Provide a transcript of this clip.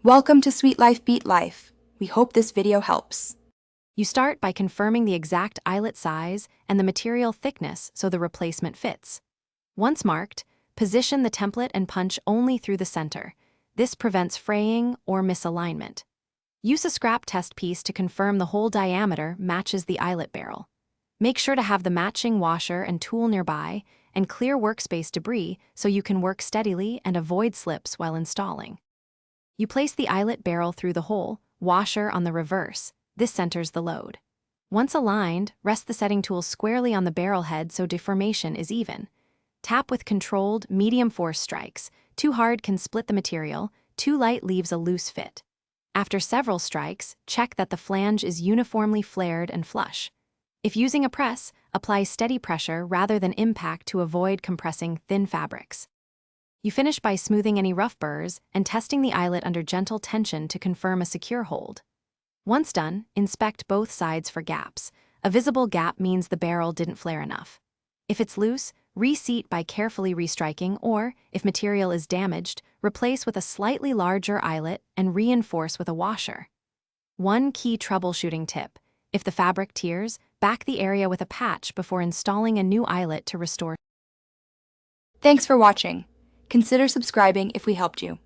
Welcome to Sweet Life Beat Life. We hope this video helps. You start by confirming the exact eyelet size and the material thickness so the replacement fits. Once marked, position the template and punch only through the center. This prevents fraying or misalignment. Use a scrap test piece to confirm the hole diameter matches the eyelet barrel. Make sure to have the matching washer and tool nearby and clear workspace debris so you can work steadily and avoid slips while installing. You place the eyelet barrel through the hole, washer on the reverse. This centers the load. Once aligned, rest the setting tool squarely on the barrel head so deformation is even. Tap with controlled, medium force strikes. Too hard can split the material, too light leaves a loose fit. After several strikes, check that the flange is uniformly flared and flush. If using a press, apply steady pressure rather than impact to avoid compressing thin fabrics. You finish by smoothing any rough burrs and testing the eyelet under gentle tension to confirm a secure hold. Once done, inspect both sides for gaps. A visible gap means the barrel didn't flare enough. If it's loose, reseat by carefully restriking, or, if material is damaged, replace with a slightly larger eyelet and reinforce with a washer. One key troubleshooting tip: if the fabric tears, back the area with a patch before installing a new eyelet to restore. Thanks for watching. Consider subscribing if we helped you.